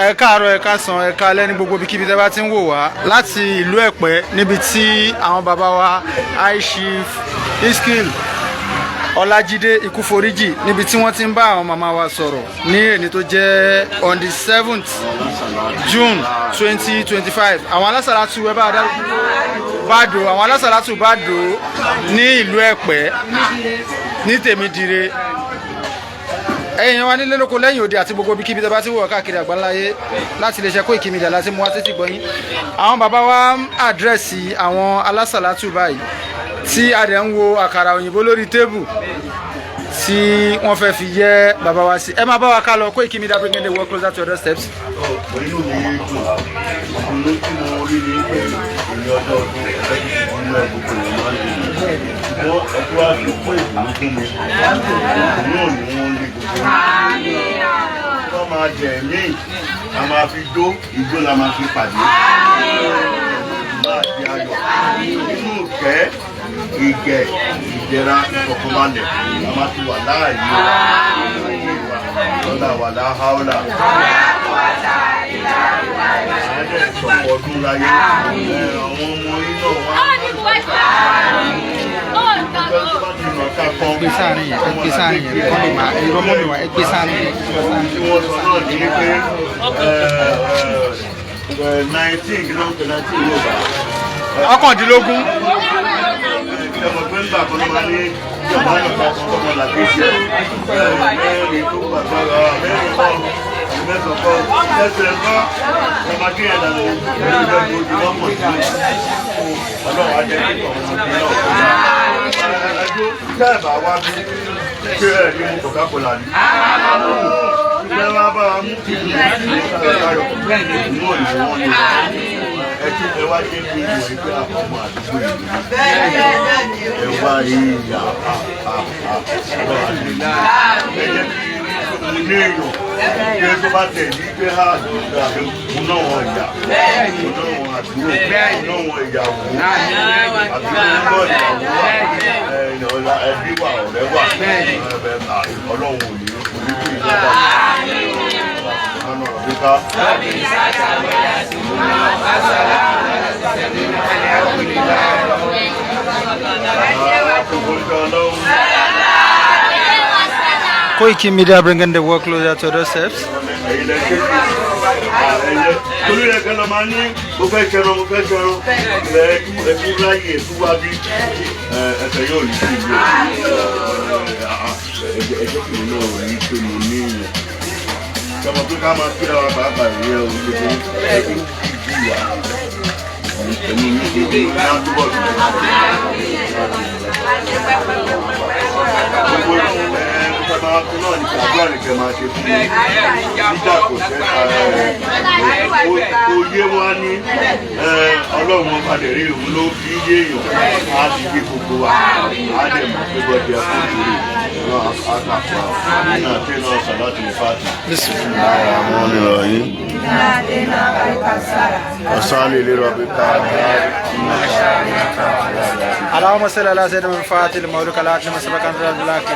ẹ káàárọ̀ ẹ káàsán ẹ káalẹ́ ní gbogbo ibikíbi tẹ́ bá ti ń wò wá láti ìlú Ẹ̀pẹ́ níbi tí àwọn bàbá wa High Chief Iskil Ọlájídé Ikúforíjì níbi tí wọ́n ti ń bá àwọn màmá wa sọ̀rọ̀ ní èní tó jẹ́ on the 7th June 2025 àwọn alásàlátù ẹ bá dá Bàdó àwọn alásàlátù Bàdó ní ìlú Ẹ̀pẹ́ ní Tèmídire ẹ̀yin wa nílé lóko lẹ́yìn òde àti gbogbo ibikíbi tẹ́ bá ti wọ̀ káàkiri àgbáńláyé láti lè ṣe Koiki Media láti mú wá títí gbọ́yìn àwọn bàbá wa àdírẹ́sì àwọn alásàlátù báyìí tí a dẹ̀ ń wo àkàrà òyìnbó lórí tébù tí wọ́n fẹ́ fi yẹ bàbá wa sí ẹ máa bá wa ká lọ Koiki Media bringing the world closer to your doorsteps. inú mi dùn inú tí mo rí ni pé èmi ọjọ́ ọdún inú ẹ̀bùkún mi máa ń dùn ṣùgbọ́n ẹ̀kú wá fi kó ìdùnnú fún mi ìdùnnú ò ní wọ́n rí gbogbo wọ́n máa jẹ mí a máa fi dó ìjó la máa fi pàdé máa fi ayọ̀ inú ìkẹ́ ìgẹ̀ ìdẹ̀ra ìfọ̀kànbalẹ̀ a máa ti wà láàyè lọ́la wà láhàólà àádẹ́ ìsọ̀pọ̀ ọdún láyé àwọn ọmọ iná wá ẹgbẹ́ sáàrin yẹn kọ́ lè máa ìrọ́mọ́ mi wá ẹgbẹ́ sáàrin yẹn. tí wọ́n sọ náà ní pé 19 kìlómítà 19 yóò bá. ọ̀kàndínlógún. ẹmọ pé nígbà kan ló máa ní ìjọba náà kọ́ ọmọ làkèjì mẹ́rin tó gbàgbára mẹ́rin kọ́ mẹ́sàn kọ́ ẹsẹ̀ kọ́ ọmọ akéèyàn dànù ẹgbẹ́ gbòógì lọ́pọ̀ sí ọlọ́run ajẹ́ kíkọ̀ ọmọ sí náà ẹjọ́ tẹ́ẹ̀bà wá bí ṣé ẹ̀ ní mú Coca-Cola ní. Ṣé wá bá wa mú kí ní ìṣàlọ́yọ̀ inú òyìnbó wọn ni ẹtí ẹ wá dé bí ìwé ìgbé àkọ́mọ àdúgbò yìí ẹ wá yìí yà ní èèyàn pé tó bá tẹ̀ ní pé ha àdúgbò mú náà wọn ìyá mú náà wọn àdúgbò mú náà wọn ìyàwó àdúgbò ìyàwó ẹbí wà ọ̀rẹ́ wà ọlọ́run ò ní kú ìjọba Koiki Media bringing the world closer to the steps. Torí rẹ̀ kan lọ máa ní mo fẹ́ ṣẹran ẹ̀kú láyé tó wá bí ẹsẹ̀ yóò ní sí ìlú ẹjọ́ kìí náà rí pé mo ní ìyẹn. Ìjọba tó ká máa kíra wa pàápàá ìrẹ́ ohun gbogbo ẹ̀kú ìbí wa ẹ̀mí ní ìdílé náà túbọ̀ tó gbogbo máa fún náà ní àdúrà nìkan máa ṣe fún mi nígbà kò sẹ́ka kò yé wá ní ọlọ́run wọn padà rí òun ló fi yé èèyàn á ti gbé gbogbo wa á dẹ̀ mọ̀ pé bọ́dẹ̀ àkókò náà àtàkùn nínú àti náà sàlátì ní fàtì. ara wọn ni lọ yín ọ̀sán lè lérò àbíká اللهم صل على سيدنا الفاتح المولوك العاقل مسبقا رب العاقل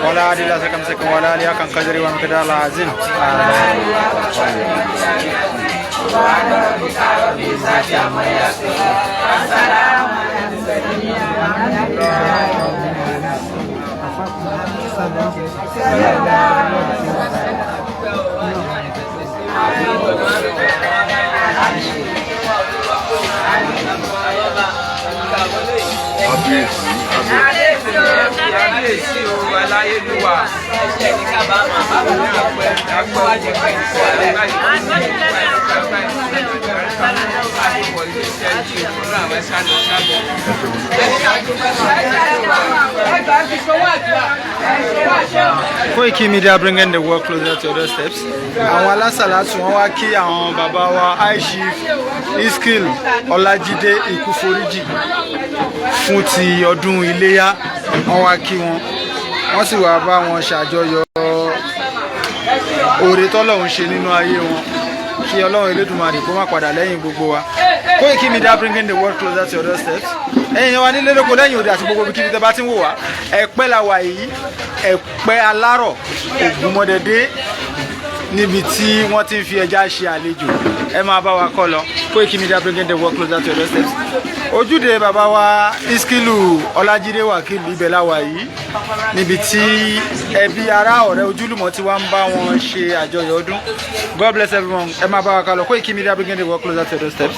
ولا عادي لا سكن سكن ولا ليا كان قدري ومقدار العظيم Kábíyèsí o aláyélúwà ẹ̀ṣẹ̀ ní kábàámọ̀ bàbá ní àpẹ àpẹ ọjọ́ pé ìṣẹ́ àlùbáyé tó ń bọ̀ àdìpọ̀ iléeṣẹ́ yìí fún àwọn ẹ̀ṣánú ṣáàbọ̀. Koiki Media bringing the world closer to your steps. Àwọn alásàlátù wọ́n wá kí àwọn bàbá wa High Chief Iskil Ọlájídé Ikúforíjì fún ti ọdún iléyá wọ́n wá kí wọn wọ́n sì wá bá wọn ṣàjọyọ̀ oore tọ́lọ́run ṣe nínú ayé wọn kí Ọlọ́run Elédùmarè kó má padà lẹ́yìn gbogbo wa. Koiki Media bringing the world closer to your doorsteps. ẹ̀yin wa nílé lóko lẹ́yìn òde àti gbogbo ibikíbi tẹ́ bá ti ń wò wá Ẹ̀pẹ́ la wà yìí Ẹ̀pẹ́ Alárọ̀ Ògúnmọ́dẹ̀dé níbi tí wọ́n ti ń fi ẹja ṣe àlejò ẹ máa bá wa kọ́ lọ Koiki Media bringing the world closer to your doorstep. Ojúde bàbá wa Iskilu Ọlájídé Wákìlì ibẹ̀ la wà yìí níbi tí ẹbí ará ọ̀rẹ́ ojúlùmọ̀ tí wọ́n ń bá wọn ṣe àjọyọ̀ ọdún. God bless everyone. Ẹ máa bá wa kọ́ lọ Koiki Media bringing the world closer to your doorstep.